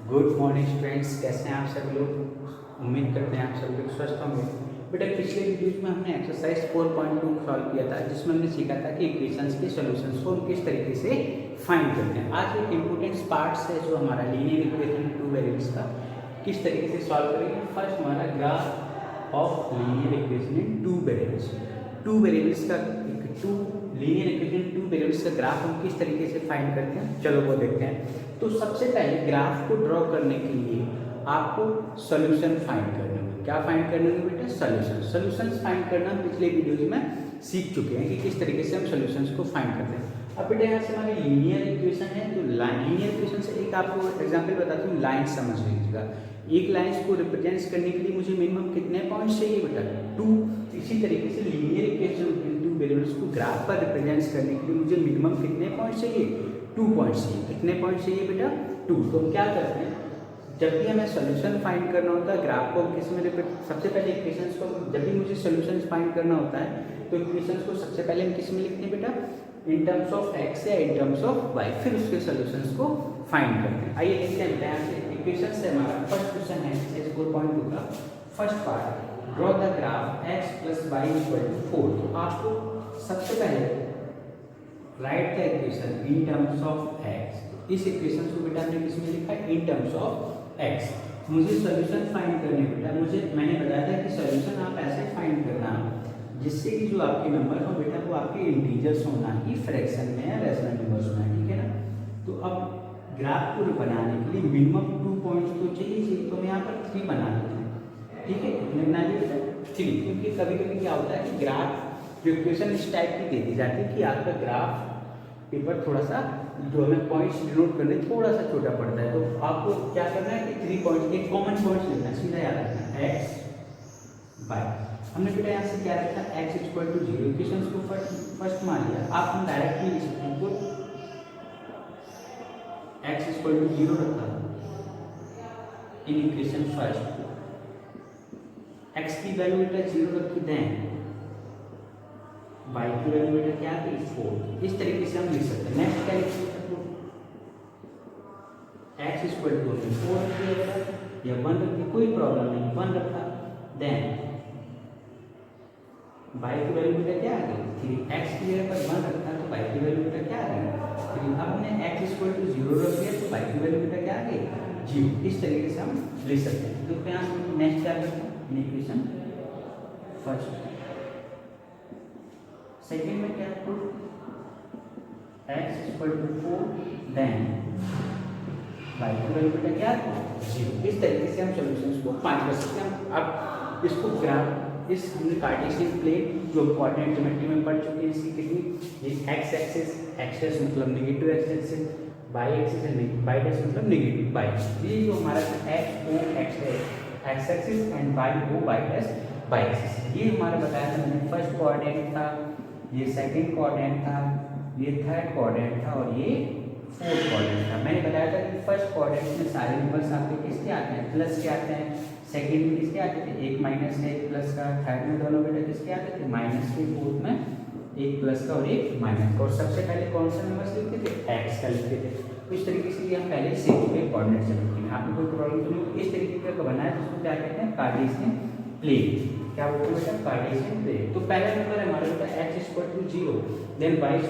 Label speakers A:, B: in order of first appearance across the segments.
A: Good morning students, कैसे हैं आप सब लोग। उम्मीद करते हैं आप सब लोग स्वस्थ होंगे। बेटा पिछले वीडियोज में हमने एक्सरसाइज 4.2 सॉल्व किया था, जिसमें हमने सीखा था कि इक्वेशंस के सॉल्यूशंस को हम किस तरीके से फाइंड करते हैं। आज एक इंपॉर्टेंट पार्ट्स है जो हमारा लीनियर इक्वेशन टू वेरिएबल्स का किस तरीके से सॉल्व करेंगे। फर्स्ट हमारा graph of linear equation in two variables. Two variables का two linear equation two variables का ग्राफ हम किस तरीके से फाइंड करते हैं, चलो वो देखते हैं। तो सबसे पहले ग्राफ को ड्रॉ करने के लिए आपको सॉल्यूशन फाइंड करने होंगे। क्या फाइंड करने होंगे बेटा? सॉल्यूशंस फाइंड करना हम पिछले वीडियोज में सीख चुके हैं कि किस तरीके से हम सॉल्यूशंस को फाइंड करते हैं। अब बेटा यहाँ से हमारी लीनियर इक्वेशन है, तो लीनियर इक्वेशन से एक आपको एग्जांपल बताता हूँ। लाइन समझ लीजिएगा, एक लाइन्स को रिप्रेजेंट करने के लिए मुझे मिनिमम कितने पॉइंट्स चाहिए बेटा? 2। इसी तरीके से लीनियर इक्वेशन टू वेरिएबल्स को ग्राफ पर रिप्रेजेंट करने के लिए मुझे मिनिमम कितने पॉइंट्स चाहिए? 2 पॉइंट्स चाहिए। कितने पॉइंट्स चाहिए बेटा? 2। तो हम क्या करते हैं, जब भी हमें सॉल्यूशन फाइंड करना होता है ग्राफ को किस में सबसे पहले इक्वेशंस को, जब भी मुझे सॉल्यूशन फाइंड करना होता है तो इक्वेशंस को सबसे पहले हम किस में लिखते हैं बेटा? इन टर्म्स ऑफ एक्स या इन टर्म्स ऑफ वाई, फिर उसके सॉल्यूशंस को फाइंड करते हैं। आइए देखते हैं यहाँ से इक्वेशन से हमारा फर्स्ट क्वेश्चन है 4.2 का first part, draw the graph x + y = 4। तो आपको सबसे पहले right the equation in terms of x। इस इक्वेशन को बेटा हमने किसमें लिखा है? In terms of x। मुझे सॉल्यूशन फाइंड करने बेटा, मैंने बताया था कि सॉल्यूशन आप ऐसे फाइंड करना जिससे कि जो आपके नंबर हो बेटा वो आपके इंटीजर्स होना ही, फ्रैक्शन में या रेशनल नंबर्स होना, ठीक है ना। तो अब ग्राफ को बनाने के लिए मिनिमम 2 पॉइंट्स तो चाहिए, तो मैं यहाँ पर 3 बना देता हूँ, ठीक है। कितने बना दिए बेटा? 3। क्योंकि कभी कभी क्या होता है कि ग्राफ जो इक्वेशन इस टाइप की दे दी जाती है कि आपका ग्राफ पेपर थोड़ा सा जो हमें पॉइंट्स डिनोट करने थोड़ा सा छोटा पड़ता है। तो आपको क्या करना है कि 3 पॉइंट्स, एक कॉमन पॉइंट्स लेना है, सीधा याद रखना है एक्स वाई। हमने बेटा यहाँ से क्या रखा? x = 0। इक्वेशंस को फर्स्ट मान लिया। आप हम डायरेक्टली लिख सकते हैं, तो x = 0 रखा इन इक्वेशन फर्स्ट, x की वैल्यू बेटा 0 रखी, देन y की वैल्यू बेटा क्या थी? 4। इस तरीके से हम लिख सकते हैं। नेक्स्ट क्या लिख सकते हैं? x = 4 रखिए या 1 रखिए, कोई प्रॉब्लम नहीं, 1 रखा। देन y की वैल्यू बेटा क्या आ गई? 3। x की जगह पर 1 रखा तो y की वैल्यू बेटा क्या आ गई? 3। अब हमने x = 0 रख दिया तो y की वैल्यू बेटा क्या आ गई? 0। इस तरीके से हम लिख सकते हैं। तो यहाँ से नेक्स्ट क्या करते हैं? इक्वेशन फर्स्ट, सेकेंड में क्या है? x = 4, देन y की वैल्यू बेटा क्या है? 0। इस तरीके से हम सॉल्यूशंस को फाइंड कर सकते हैं। अब इसको ग्राफ, इस हमने कार्टेशियन प्लेन जो कोऑर्डिनेट ज्योमेट्री में पढ़ चुके हैं, इसकी कितनी, ये x एक्सिस मतलब negative x axis, y axis है, y डैश मतलब नेगेटिव y। ये जो हमारा x o x है x axis and y o y dash y axis, ये हमारा बताया था मैंने। फर्स्ट कोऑर्डिनेट था, ये सेकंड कोऑर्डिनेट था, ये थर्ड कोऑर्डिनेट था और ये फोर्थ कोऑर्डिनेट था। मैंने बताया था कि फर्स्ट कोऑर्डिनेट में सारे नंबर्स आपके किसके आते हैं? प्लस के आते हैं। सेकंड में किसके आते थे? एक माइनस का एक प्लस का। थर्ड में दोनों बेटा किसके आते थे? माइनस के। फोर्थ में एक प्लस का और एक माइनस का। और सबसे पहले कौन सा नंबर लिखते थे? एक्स का लिखते थे। तो इस तरीके से हम पहले सीख चुके कोऑर्डिनेट ज्योमेट्री में, आपको कोई प्रॉब्लम तो नहीं। इस तरीके का बनाया जिसको क्या कहते हैं? Cartesian plane. क्या बोलते हैं बेटा? Cartesian plane. तो पहला नंबर है हमारा बेटा x = 0, देन y =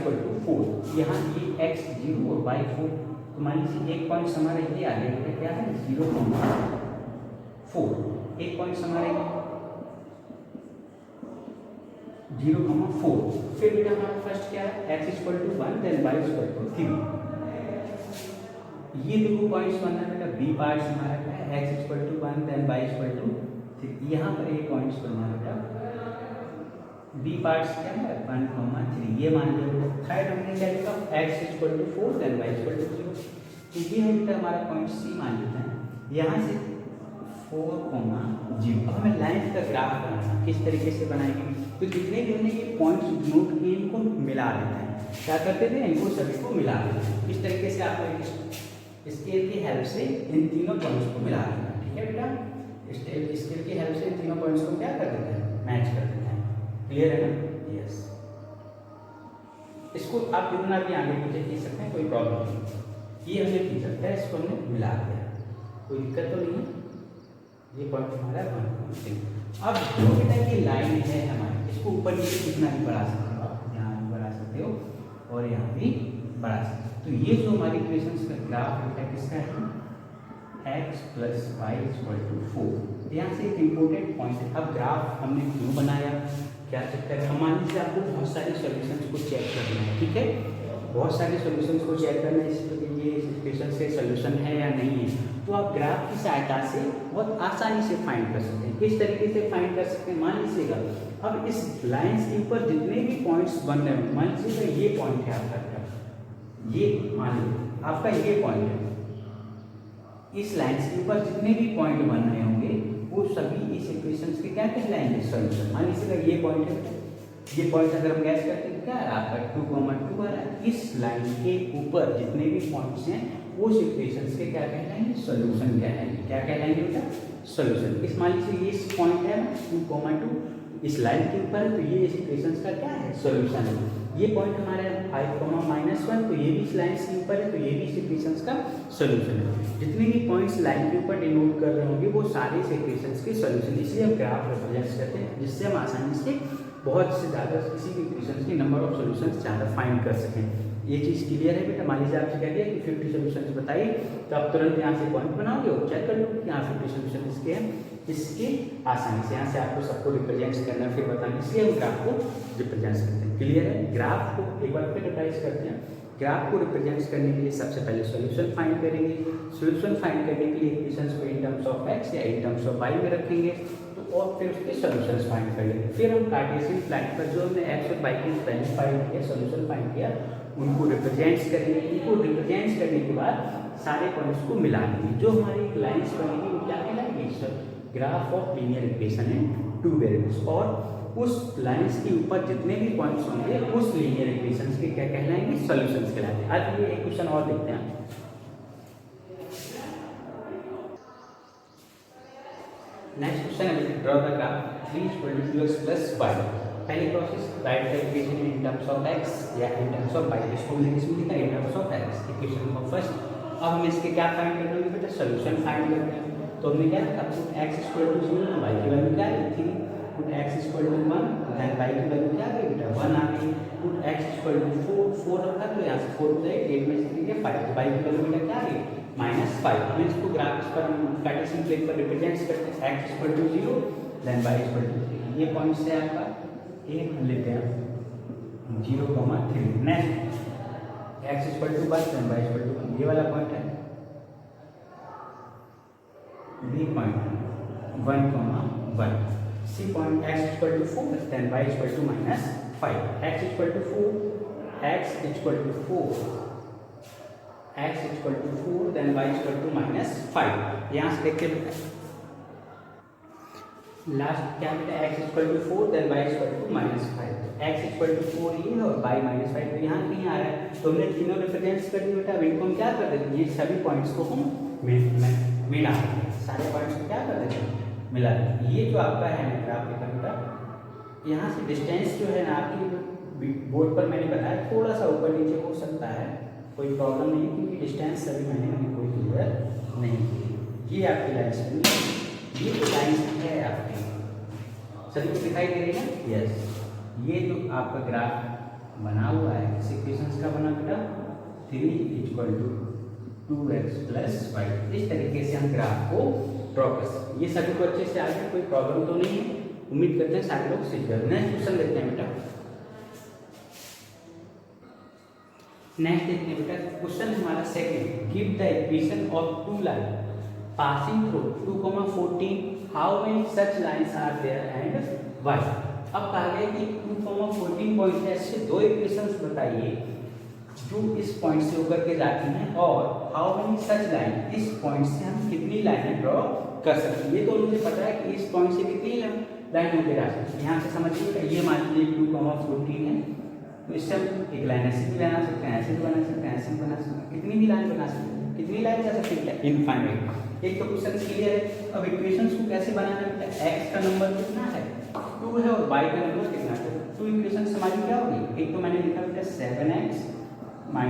A: 4। यहाँ ये x 0 और y 4, तो मान लीजिए एक पॉइंट हमारा ये आ गया बेटा, क्या है? 0,4। एक पॉइंट हमारे 0,4। फिर बेटा हमारा फर्स्ट क्या है? x = 1, then y = 3। ये दो पॉइंट्स बनना बेटा b पार्ट्स हमारा क्या है? x = 1, then y = 3। यहाँ पर एक पॉइंट्स बनना बेटा b पार्ट्स क्या है? 1,3। ये मान लिया बेटा। थर्ड हमने क्या लिखा? x = 4, then y = 0। तो ये हम बेटा हमारा पॉइंट c मान लेते हैं। यहाँ से 4,0। अब हमें लाइन का ग्राफ बनाना, किस तरीके से बनाएंगे? तो जितने भी हमने ये पॉइंट्स नोट किए इनको मिला लेते हैं। क्या करते थे? इनको सभी को मिला लेते हैं। इस तरीके से आपको स्केल की हेल्प से इन तीनों पॉइंट्स को मिला लेना, ठीक है बेटा। स्केल की हेल्प से इन तीनों पॉइंट्स को क्या कर देते हैं? मैच कर देते हैं। क्लियर है ना? यस। इसको आप कितना भी आगे पीछे खींच सकते हैं, कोई प्रॉब्लम नहीं। ये हमने खींच सकता है, इसको हमने मिला दिया। कोई दिक्कत तो नहीं है। ये पॉइंट हमारा 1.3। अब जो बेटा ये लाइन है हमारी, इसको ऊपर नीचे कितना भी बढ़ा सकते हो आप, यहाँ भी बढ़ा सकते हो और यहाँ भी बढ़ा सकते हो। तो ये जो हमारी इक्वेशंस का ग्राफ बेटा किसका है, x + y = 4। यहाँ से एक इम्पोर्टेंट पॉइंट है। अब ग्राफ हमने क्यों बनाया, क्या चक्कर है, मान लीजिए आपको बहुत सारे सॉल्यूशंस को चेक करना है, ठीक है, बहुत सारे सॉल्यूशंस को चेक करना है ये इक्वेशन से सॉल्यूशन है या नहीं है, तो आप ग्राफ की सहायता से बहुत आसानी से फाइंड कर सकते हैं। किस तरीके से फाइंड कर सकते हैं, मान लीजिएगा अब इस लाइंस के ऊपर जितने भी पॉइंट्स बन रहे हैं, मान लीजिएगा ये पॉइंट है आपका, ये मान लीजिए आपका ये पॉइंट है, इस लाइंस के ऊपर जितने भी पॉइंट बन रहे होंगे वो सभी इस इक्वेशंस के क्या कहलाएंगे, सॉल्यूशन। मान लीजिएगा ये पॉइंट है, ये पॉइंट अगर हम गैस करते हैं क्या है आपका 2,2 आ रहा है, इस लाइन के ऊपर जितने भी पॉइंट्स हैं उस इक्वेशंस के क्या कहलाएंगे, सॉल्यूशन कहलाएंगे। क्या कहलाएंगे बेटा, सॉल्यूशन। इस मान लीजिए ये इस पॉइंट है 2,2 इस लाइन के ऊपर है, तो ये इस इक्वेशंस का क्या है, सॉल्यूशन है। ये पॉइंट हमारे 5,-1 तो ये भी इस लाइन के ऊपर है, तो ये भी इस इक्वेशंस का सॉल्यूशन है। जितने भी पॉइंट्स लाइन के ऊपर डिनोट कर रहे होंगे वो सारे इस इक्वेशंस के सॉल्यूशन, इसलिए हम ग्राफ रिप्रेजेंट करते हैं जिससे हम आसानी से बहुत से ज़्यादा किसी भी इक्वेशंस के नंबर ऑफ सॉल्यूशंस ज़्यादा फाइंड कर सकें। ये चीज़ क्लियर है बेटा। मान लीजिए आपसे कह दिया कि 50 सॉल्यूशंस बताइए, तो आप तुरंत यहाँ से पॉइंट बनाओगे और चेक कर लो कि यहाँ 50 सॉल्यूशन इसके हैं, इसके आसानी से यहाँ से आपको सबको रिप्रेजेंट करना फिर बताना, इसलिए हम ग्राफ को रिप्रेजेंट करते हैं। क्लियर है। ग्राफ को एक बार फिर रिवाइज करते हैं। ग्राफ को रिप्रेजेंट करने के लिए सबसे पहले सॉल्यूशन फाइंड करेंगे। सॉल्यूशन फाइंड करने के लिए इक्वेशंस को इन टर्म्स ऑफ x या इन टर्म्स ऑफ y में रखेंगे, तो और फिर उसके सॉल्यूशंस फाइंड कर लेंगे। फिर हम कार्टेशियन प्लान पर जो हमने x और y के वैल्यू फाइंड किया, सॉल्यूशन फाइंड किया, उनको रिप्रेजेंट करेंगे। उनको रिप्रेजेंट करने के बाद सारे पॉइंट्स को मिला लेंगे। जो हमारी लाइंस बनेगी वो क्या कहलाएगी, graph of linear equation in 2 variables. और उस लाइंस के ऊपर जितने भी पॉइंट्स होंगे उस लीनियर इक्वेशंस के क्या कहलाएंगे, सॉल्यूशंस कहलाएंगे। आज ये एक क्वेश्चन और देखते हैं। नेक्स्ट क्वेश्चन है, draw the graph 3 = 2x + y। पहली process, right the equation in terms of x या इन टर्म्स ऑफ y। इसको मैंने इसमें लिखा in terms of x, equation of first. अब हम इसके क्या फाइंड कर रहे हैं बेटा, सॉल्यूशन फाइंड करते हैं। तो हमने क्या रखा, पुट x = 0, y की वैल्यू क्या है 3, पुट x = 1, देन y की वैल्यू क्या है बेटा 1 आ गई। पुट x = 4 रखा, तो यहाँ से 4 हो जाएगा, 8 में से 3 5, तो y की वैल्यू बेटा क्या आ गई -5। हम इसको ग्राफ पर कार्टेशियन प्लेन पर रिप्रेजेंट करते हैं। x = 0, then y = 3। ये पॉइंट से आपका एक लेते हैं 0,3। नेक्स्ट x = 1, देन y = 1, ये वाला पॉइंट है B point 1,1। C point x = 4, then y = -5। x = 4, then y = -5। यहाँ से देखते हैं लास्ट क्या बेटा, x = 4, देन y = -5। x = 4 ये और y -5 तो यहाँ कहीं आ रहा है, तो हमने तीनों रिप्रेजेंट्स कर दिए बेटा। अब इनको हम क्या कर देते हैं, ये सभी पॉइंट्स को हम मिला देते हैं, सारे पॉइंट्स को क्या कर देते हैं, मिला देते हैं। ये जो आपका है ग्राफ देखा बेटा, यहाँ से डिस्टेंस जो है ना आपकी बोर्ड पर मैंने बताया थोड़ा सा ऊपर नीचे हो सकता है, कोई प्रॉब्लम नहीं, क्योंकि डिस्टेंस सभी मैंने कोई क्लियर नहीं की। ये आपकी लाइन, ये जो लाइन है आपकी सभी को दिखाई दे रही है, यस। ये जो आपका ग्राफ बना हुआ है इस इक्वेशंस का बना बेटा 3 = 2x + y। इस तरीके से हम ग्राफ को ड्रॉ कर सकते हैं। ये सभी को अच्छे से आ गया, कोई प्रॉब्लम तो नहीं है, उम्मीद करते हैं सारे लोग सीख गए। नेक्स्ट क्वेश्चन देखते हैं बेटा। नेक्स्ट देखते हैं बेटा, क्वेश्चन हमारा second, give the equation of 2 line passing through 2,14, how many such lines are there and why। अब कहा गया कि 2,14 पॉइंट है, इससे 2 इक्वेशंस बताइए जो इस पॉइंट से होकर के जाती हैं, और हाउ मेनी सच लाइन, इस पॉइंट से हम कितनी लाइनें ड्रॉ कर सकते हैं। ये तो मुझे पता है कि इस पॉइंट से कितनी लाइन होकर आ सकती है। यहाँ से समझिए, ये मान लीजिए 2,14 है, तो इससे हम एक लाइन ऐसे भी बना सकते हैं, ऐसे भी बना सकते हैं, ऐसे भी बना सकते हैं, कितनी भी लाइन बना सकते हैं, कितनी लाइन जा सकती है, इनफाइनाइट। एक तो क्वेश्चन क्लियर है। अब इक्वेशंस को कैसे बनाना है, x का नंबर कितना है 2 है और y का नंबर कितना है 2। इक्वेशंस हमारी क्या होगी, एक तो मैंने लिखा बेटा 7x - y =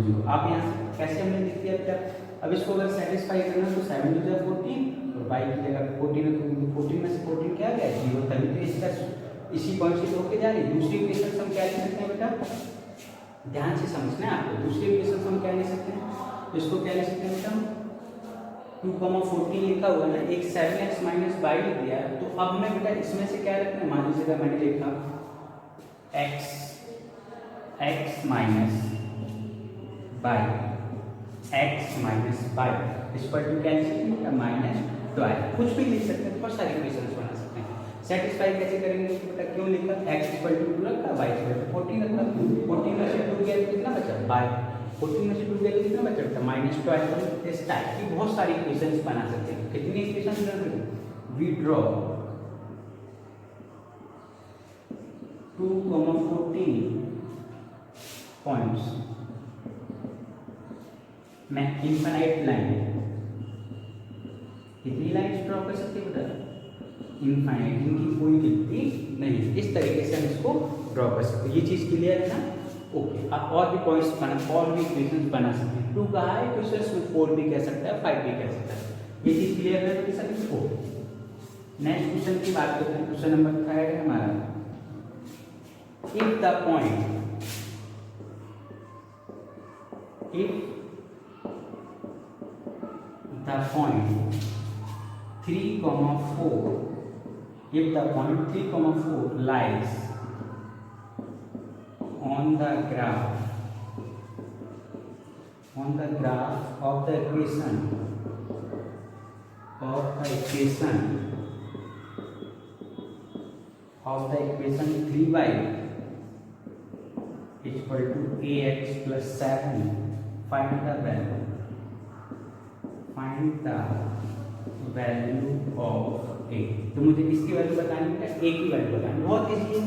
A: 0। आप यहाँ से कैसे हमने लिख दिया बेटा, अब इसको अगर सेटिस्फाई करना तो 7 टू 14 और y की जगह 14 है तो 14 में से 14 क्या गया 0, तभी तो इसका इसी पॉइंट से होके जा रही है। दूसरी इक्वेशन हम क्या लिख सकते हैं बेटा, ध्यान से समझना है आपको। दूसरी इक्वेशन हम क्या लिख सकते हैं, इसको क्या लिख सकते हैं बेटा, 2,14 लिखा हुआ है, एक 7x माइनस y लिख दिया है। तो अब मैं बेटा इसमें से क्या रखना है, मान लीजिएगा मैंने लिखा x minus y, x minus y इस पर टू कैंसिल माइनस 12, कुछ भी लिख सकते हैं, बहुत सारे इक्वेशंस बना सकते हैं। सेटिस्फाई कैसे करेंगे तो बेटा क्यों लिखा, x इक्वल टू 2 रखा, y इक्वल टू 14 रखा, 14 में से 2 गया तो कितना बचा y, 14 में से 2 गया तो कितना बचा बेटा माइनस 12। इस टाइप की बहुत सारी इक्वेशंस बना सकते हैं। कितनी इक्वेशंस बनाएंगे, वी ड्रॉ 2,14 पॉइंट्स में इनफाइनाइट लाइन, कितनी लाइन्स ड्रॉ कर सकते हैं बेटा, इनफाइनाइट, इनकी कोई गिनती नहीं। इस तरीके से हम इसको ड्रॉ कर सकते हैं। ये चीज़ क्लियर है ना, ओके। आप और भी पॉइंट्स बना, और भी इक्वेशंस बना सकते हैं। 2 कहा है इक्वेशंस में 4 भी कह सकता है, 5 भी कह सकता है। ये चीज़ क्लियर है तो सर इसको नेक्स्ट क्वेश्चन की बात करते हैं। क्वेश्चन नंबर 5 है हमारा, if the point, if the point 3,4, if the point 3,4 lies on the graph of the equation 3y is equal to ax plus 7, find the value of a। तो मुझे किसकी value बतानी है, a की value बतानी। बहुत इजी है।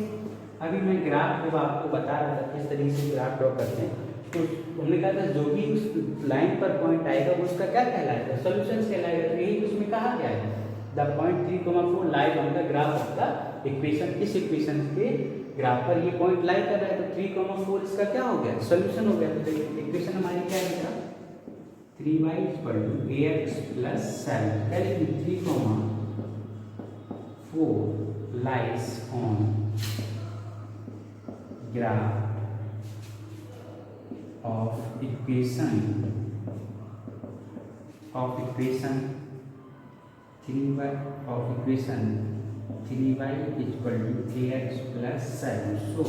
A: अभी मैं ग्राफ जब आपको बता रहा था किस तरीके से ग्राफ ड्रॉ करते हैं, तो हमने कहा था जो भी उस लाइन पर पॉइंट आएगा उसका क्या कहलाएगा, सॉल्यूशन कहलाएगा। तो यही उसमें कहा गया है, the point 3,4 lies on the graph of the equation. इस इक्वेशन के ग्राफ पर ये पॉइंट लाई कर रहा है, तो 3,4 इसका क्या हो गया, सॉल्यूशन हो गया। तो इक्वेशन हमारी क्या है, 3y equal to ax plus 7, पहले 3,4 lies on graph of equation 3y equal to ax plus 7। So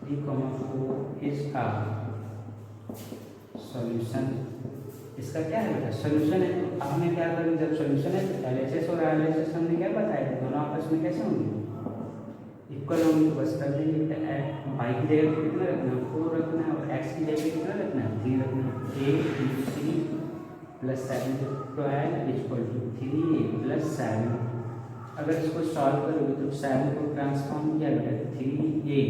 A: 3,4 is का सॉल्यूशन। इसका क्या है बेटा, सॉल्यूशन है। तो अब हमें क्या करें, जब सॉल्यूशन है तो एलएचएस और आरएलएचएस हमने क्या बताया, दोनों आपस में कैसे होंगे, इक्वल होंगे। तो बस कर देंगे बेटा, y की जगह पे कितना रखना है, 4 रखना है, और x की जगह पे कितना रखना है, 3 रखना है। a × 3 plus 7 12 equal to 3a plus 7। अगर इसको सॉल्व करोगे तो 7 को ट्रांसफॉर्म किया बेटा 3a,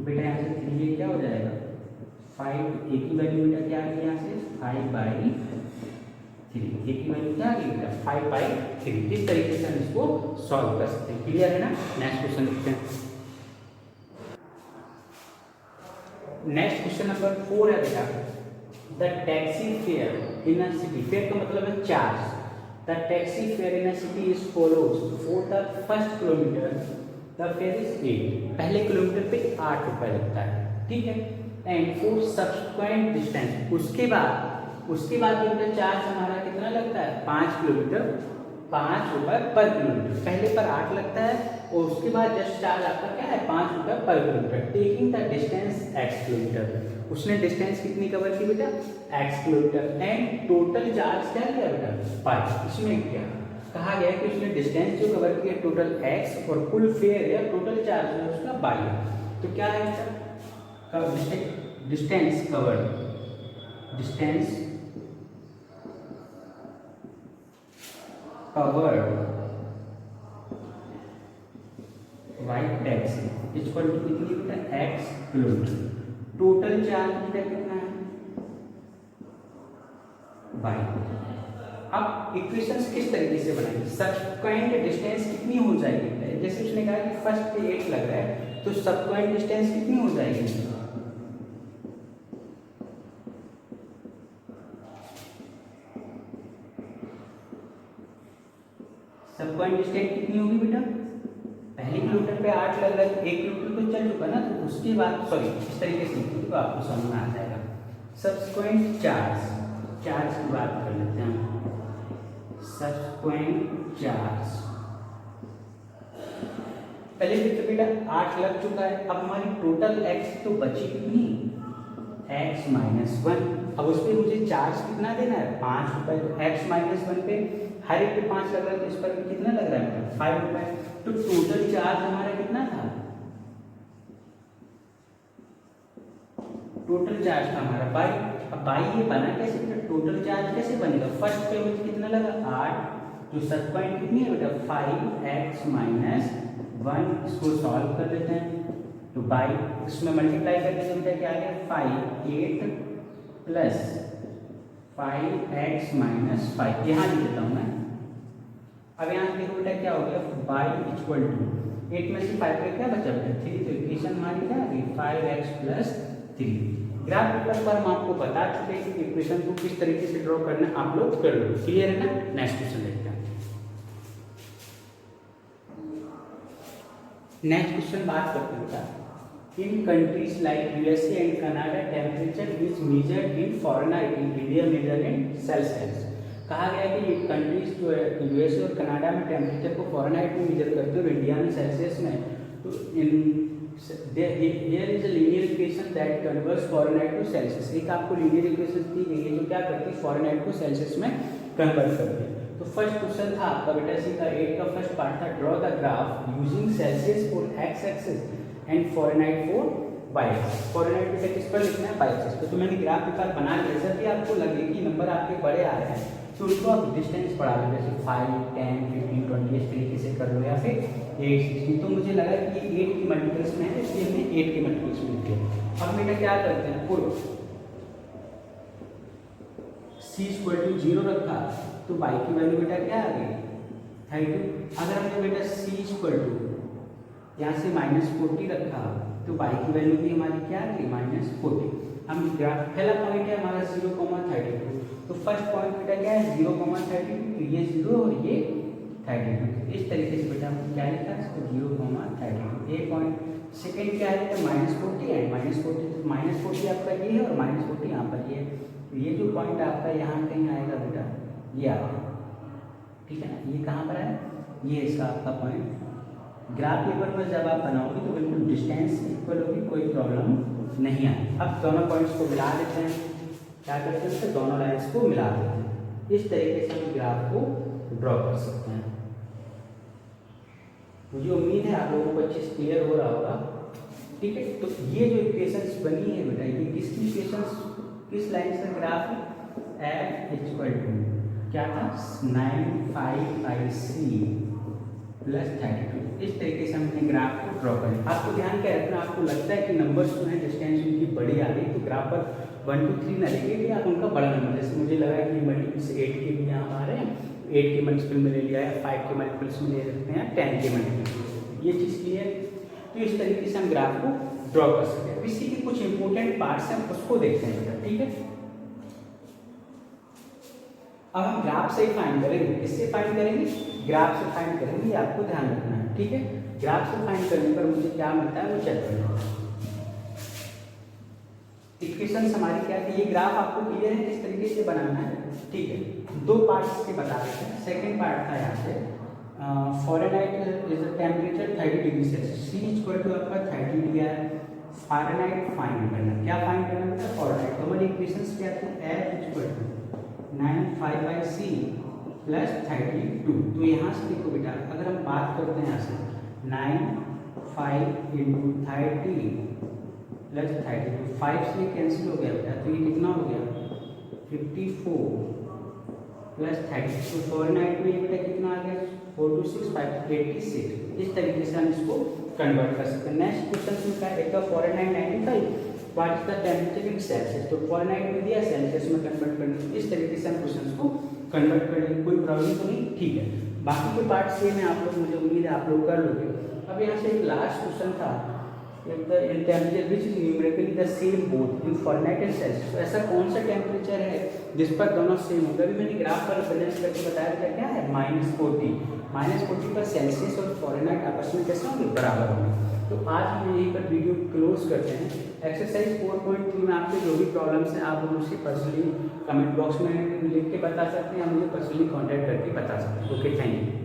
A: बेटा यहाँ से 3a क्या हो जाएगा 5, a की वैल्यू बेटा क्या आ गई, यहाँ से 5/3, a की वैल्यू क्या आ गई बेटा 5/3। इस तरीके से हम इसको सॉल्व कर सकते हैं। क्लियर है ना। नेक्स्ट क्वेश्चन देखते हैं। नेक्स्ट क्वेश्चन नंबर 4 है बेटा, the taxi fair in a city, fair का मतलब है charge. The taxi fair in a city is follows, for the first kilometre the fair is 8, पहले किलोमीटर पे 8 रुपए लगता है, ठीक है। एंड फॉर सब्सिक्वेंट डिस्टेंस, उसके बाद जो बेटा चार्ज हमारा कितना लगता है 5 किलोमीटर, 5 रुपए पर किलोमीटर। पहले पर 8 लगता है और उसके बाद जस्ट चार्ज आपका क्या है 5 रुपए पर kilometre, taking the distance x kilometre. उसने डिस्टेंस कितनी कवर की बेटा x kilometre, and total charge क्या किया बेटा 5। इसमें क्या कहा गया कि उसने डिस्टेंस जो कवर किया टोटल x, और कुल फेयर या टोटल चार्ज है उसका y। तो क्या है बेटा distance covered, by taxi equal to कितनी बेटा x किलोमीटर। टोटल चार्ज बेटा कितना है y। अब इक्वेशंस किस तरीके से बनाएंगे, सबसेक्वेंट डिस्टेंस कितनी हो जाएगी, जैसे उसने कहा कि फर्स्ट पे 8 लग रहा है तो सबसेक्वेंट डिस्टेंस कितनी हो जाएगी सब पॉइंट डिस्टेंस कितनी होगी बेटा, पहले किलोमीटर पे 8 लग रहा है, 1 किलोमीटर तो चल चुका ना, तो उसके बाद सॉरी इस तरीके से तो आपको समझ में आ जाएगा। सब्सिक्वेंट चार्ज की बात कर लेते हैं। सब्सिक्वेंट चार्ज पहले तो बेटा 8 लग चुका है, अब हमारी टोटल एक्स तो बची कितनी, x - 1। अब उस पर मुझे चार्ज कितना देना है, 5 रुपये। तो x - 1 पे हर एक पे 5 लग रहा है, तो इस पर कितना लग रहा है, 5 रुपये। तो टोटल चार्ज हमारा कितना था, टोटल चार्ज था हमारा बाई। अब बाई ये बना कैसे बेटा, टोटल चार्ज कैसे बनेगा, फर्स्ट पे मुझे कितना लगा 8, जो सब पॉइंट कितनी है बेटा 5x - 1। इसको सॉल्व कर लेते हैं, तो बाई इसमें मल्टीप्लाई करने से बेटा क्या आ गया 5 8 प्लस 5x - 5, यहाँ लिख देता हूँ मैं। अब यहाँ देखो बेटा क्या हो गया, बाई इक्वल टू 8 में से 5 का क्या बचा बेटा 3, तो इक्वेशन हमारी क्या आ गई 5x + 3। ग्राफ पेपर पर हम आपको बता चुके हैं कि इक्वेशन को किस तरीके से ड्रॉ करना है, आप लोग कर लो, क्लियर है ना। नेक्स्ट क्वेश्चन देखते हैं। नेक्स्ट क्वेश्चन बात करते हैं in countries like USA and Canada temperature is measured in Fahrenheit, in India measure in Celsius. कहा गया है कि ये कंट्रीज जो है यूएसए और कनाडा में टेम्परेचर को फॉरेनहाइट में मेजर करते हैं और इंडिया में सेल्सियस में। तो इन here is a linear equation that converts Fahrenheit to Celsius। एक आपको linear equation दी गई है जो क्या करती है Fahrenheit को Celsius में कन्वर्ट करती है। तो फर्स्ट क्वेश्चन था आपका बेटा सी का 8 का फर्स्ट पार्ट था, draw the graph using Celsius for x axis and Fahrenheit for y axis. Fahrenheit बेटा किस पर लिखना है y एक्सिस पे। तो मैंने ग्राफ पेपर बना लिया, जब भी आपको लगे कि नंबर आपके बड़े आ रहे हैं तो उनको आप डिस्टेंस बढ़ा लो, जैसे 5 10 15 20 इस तरीके से कर लो, या फिर 8 16। तो मुझे लगा कि ये 8 की मल्टीपल्स में है, इसलिए हमने 8 के मल्टीपल्स में लिखे। अब बेटा क्या करते हैं, पुट c = 0 रखा तो y की वैल्यू बेटा क्या आ गई 32। अगर हमने बेटा c = यहाँ से -40 रखा तो y की वैल्यू भी हमारी क्या आ गई -40। हम ग्राफ पहला पॉइंट है हमारा 0,32, तो फर्स्ट पॉइंट बेटा क्या है 0,32, तो ये 0 और ये 32। इस तरीके से बेटा हम क्या लिखा है इसको 0,32। ए पॉइंट सेकंड क्या है तो -40 है, -40 आपका ये है और -40 यहाँ पर ये। तो ये जो पॉइंट आपका यहाँ कहीं आएगा बेटा, ये आपका ठीक है ना, ये कहाँ पर है, ये इसका आपका पॉइंट। ग्राफ पेपर पर जब आप बनाओगे तो बिल्कुल डिस्टेंस इक्वल होगी, कोई प्रॉब्लम नहीं आए। अब दोनों पॉइंट्स को मिला लेते हैं, क्या करते हैं तो दोनों लाइंस को मिला देते हैं। इस तरीके से हम ग्राफ को ड्रॉ कर सकते हैं। मुझे उम्मीद है आप लोगों को अच्छे से क्लियर हो रहा होगा, ठीक है। तो ये जो इक्वेशंस बनी है बेटा, ये किसकी इक्वेशंस, किस लाइन से ग्राफ है, f = क्या था 9,5/3 + 32। इस तरीके से हमने ग्राफ को ड्रॉ करें। आपको ध्यान क्या रखना, आपको लगता है कि नंबर्स जो है डिस्टेंस उनकी बड़ी आ रही है तो ग्राफ पर 1 2 3 ना लेके कि आप उनका बड़ा नंबर, जैसे मुझे लगा कि मल्टीपल्स 8 के भी यहाँ आ रहे हैं, 8 के मल्टीपल में ले लिया है, 5 के मल्टीपल्स में ले सकते हैं, 10 के मल्टीपल, ये चीज़ क्लियर। तो इस तरीके से हम ग्राफ को ड्रॉ कर सकते हैं। इसी के कुछ इंपॉर्टेंट पार्ट्स हैं उसको देखते हैं बेटा, ठीक है। अब हम ग्राफ से ही फाइंड करेंगे, किससे फाइंड करेंगे, ग्राफ से फाइंड करेंगे, ये आपको ध्यान रखना है, ठीक है। ग्राफ से फाइंड करने पर मुझे क्या मिलता है वो चेक करना है। इक्वेशंस हमारी क्या थी, ये ग्राफ आपको क्लियर है किस तरीके से बनाना है, ठीक है। दो पार्ट्स के बता देते हैं। सेकंड पार्ट था यहाँ से Fahrenheit is temperature 30 degree Celsius, c = आपका 30 दिया है, फारेनहाइट फाइंड करना, क्या फाइंड करना है फॉरेनहाइट। तो हमारी इक्वेशंस क्या थी, f = 9,5/c + 32। तो यहाँ से देखो बेटा, अगर हम बात करते हैं यहाँ से 9,5 × 30 + 32, 5 से कैंसिल हो गया बेटा, तो ये कितना हो गया 54 + 30। तो फॉरेनहाइट में बेटा कितना आ गया 4 2 6 5 86। इस तरीके से हम इसको कन्वर्ट कर सकते हैं। नेक्स्ट क्वेश्चन में क्या है, एक Fahrenheit 95, what is the temperature in Celsius. तो फॉरेनहाइट में दिया, सेल्सियस में कन्वर्ट करना। इस तरीके से हम क्वेश्चन को कन्वर्ट कर लेंगे, कोई प्रॉब्लम तो नहीं, ठीक है। बाकी के पार्ट से मैं आप लोग, मुझे उम्मीद है आप लोग कर लोगे। अब यहाँ से एक लास्ट क्वेश्चन था, temperature which is numerically the same both in Fahrenheit and Celsius. ऐसा कौन सा टेम्परेचर है जिस पर दोनों सेम होंगे। अभी मैंने ग्राफ पर रिप्रेजेंट करके बताया था क्या है, -40 पर सेल्सियस और फ़ारेनहाइट आपस में कैसे होंगे, बराबर होंगे। तो आज हम यहीं पर वीडियो क्लोज करते हैं। एक्सरसाइज 4.3 में आपके जो भी प्रॉब्लम्स हैं आप मुझसे पर्सनली कमेंट बॉक्स में लिख के बता सकते हैं या मुझे पर्सनली कॉन्टैक्ट करके बता सकते हैं। Okay, thank you.